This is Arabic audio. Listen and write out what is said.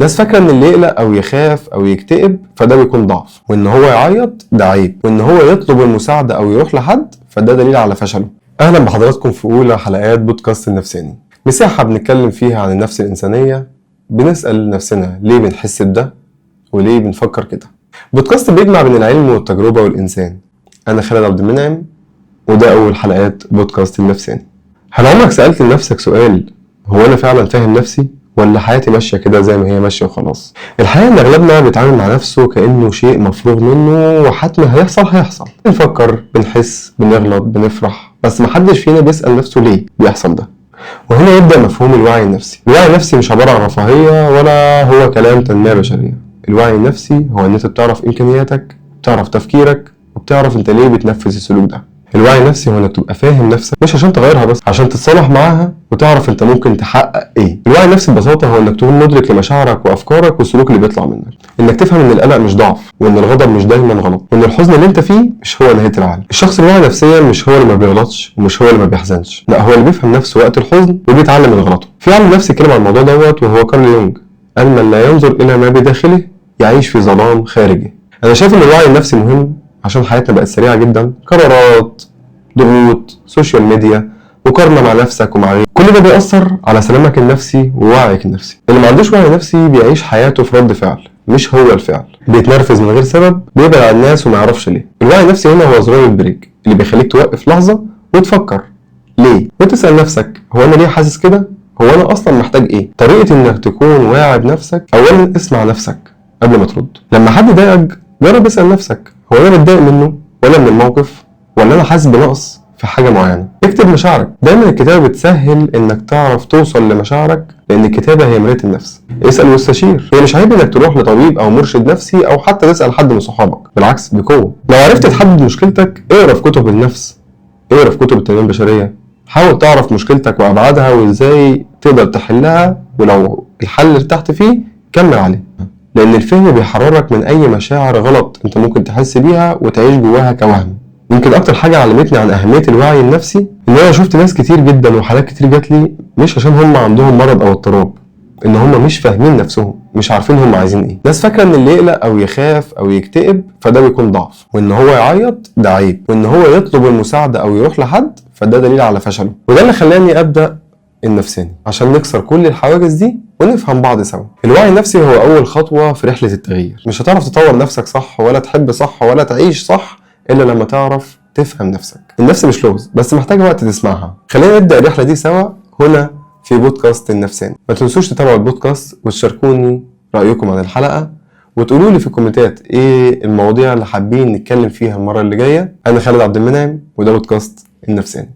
ناس فاكرة ان اللي يقلق او يخاف او يكتئب فده بيكون ضعف، وان هو يعيط ده عيب، وان هو يطلب المساعدة او يروح لحد فده دليل على فشله. اهلا بحضراتكم في اولى حلقات بودكاست النفساني، مساحة بنتكلم فيها عن النفس الانسانية، بنسأل نفسنا ليه بنحس بده وليه بنفكر كده. بودكاست بيجمع بين العلم والتجربة والانسان. انا خالد عبد المنعم، وده اول حلقات بودكاست النفساني. هل عمرك سألت لنفسك سؤال، هو انا فعلا فاهم نفسي ولا حياتي ماشية كده زي ما هي ماشية وخلاص؟ الحقيقة ان اغلبنا بيتعامل مع نفسه كأنه شيء مفروغ منه وحتما هيحصل. بنفكر، بنحس، بنغلط، بنفرح، بس محدش فينا بيسأل نفسه ليه بيحصل ده. وهنا يبدأ مفهوم الوعي النفسي. الوعي النفسي مش عبارة عن رفاهية ولا هو كلام تنمية بشرية. الوعي النفسي هو ان انت بتعرف امكانياتك، بتعرف تفكيرك، وبتعرف انت ليه بتنفذ السلوك ده. الوعي النفسي هو انك تبقى فاهم نفسك مش عشان تغيرها بس عشان تتصالح معاها وتعرف انت ممكن تحقق ايه. الوعي النفسي ببساطه هو انك تكون مدرك لمشاعرك وافكارك والسلوك اللي بيطلع منك، انك تفهم ان القلق مش ضعف، وان الغضب مش دايما غلط، وان الحزن اللي انت فيه مش هو نهايه العالم. الشخص الواعي نفسيا مش هو اللي ما بيغلطش ومش هو اللي ما بيحزنش، لا هو اللي بيفهم نفسه وقت الحزن وبيتعلم من غلطه. في عالم نفسي اتكلم عن الموضوع دوت وهو كارل يونج، قال من لا ينظر الى ما بداخله يعيش في ظلام خارجي. انا شايف ان الوعي النفسي مهم عشان حياتنا بقت سريعه جدا، قرارات، ضغوط، سوشيال ميديا، مقارنة مع نفسك ومع غيرك، كل ده بيأثر على سلامك النفسي ووعيك النفسي. اللي ما عندوش وعي نفسي بيعيش حياته في رد فعل مش هو الفعل، بيتنرفز من غير سبب، بيبعد عن الناس وما يعرفش ليه. الوعي النفسي هنا هو زرار البريك اللي بيخليك توقف لحظة وتفكر ليه، وتسأل نفسك هو أنا ليه حاسس كده؟ هو أنا أصلا محتاج إيه؟ طريقة إنك تكون واعي بنفسك، أولا اسمع نفسك قبل ما ترد. لما حد ضايقك جرب اسأل نفسك هو أنا متضايق منه ولا من الموقف ولا أنا حاسس بنقص في حاجة معينة. اكتب مشاعرك، دايما الكتابة بتسهل انك تعرف توصل لمشاعرك، لان الكتابة هي مراية النفس. اسأل واستشير، هي مش عيب انك تروح لطبيب او مرشد نفسي او حتى تسأل حد من صحابك، بالعكس بقوة. لو عرفت تحدد مشكلتك اقرا في كتب النفس، اقرا في كتب التنمية البشرية، حاول تعرف مشكلتك وابعادها وازاي تقدر تحلها، ولو الحل ارتحت فيه كمل عليه، لان الفهم بيحررك من اي مشاعر غلط انت ممكن تحس بيها وتعيش جواها كوهم. يمكن اكتر حاجة علمتني عن اهمية الوعي النفسي ان انا شفت ناس كتير جدا وحالات كتير جات لي مش عشان هم عندهم مرض او اضطراب، ان هم مش فاهمين نفسهم، مش عارفين هم عايزين ايه. ناس فاكرة ان اللي يقلق او يخاف او يكتئب فده بيكون ضعف، وان هو يعيط ده عيب، وان هو يطلب المساعدة او يروح لحد فده دليل على فشله. وده اللي خلاني ابدأ النفساني عشان نكسر كل الحواجز دي ونفهم بعض سوا. الوعي النفسي هو اول خطوة في رحلة التغيير. مش هتعرف تطور نفسك صح ولا تحب صح ولا تعيش صح الا لما تعرف تفهم نفسك. النفس مش لغز بس محتاجة وقت تسمعها. خلينا نبدأ الرحلة دي سوا هنا في بودكاست النفساني. ما تنسوش تتابعوا البودكاست وتشاركوني رأيكم عن الحلقة، وتقولوا لي في الكومنتات ايه المواضيع اللي حابين نتكلم فيها المرة اللي جاية. انا خالد عبد المنعم وده بودكاست النفساني.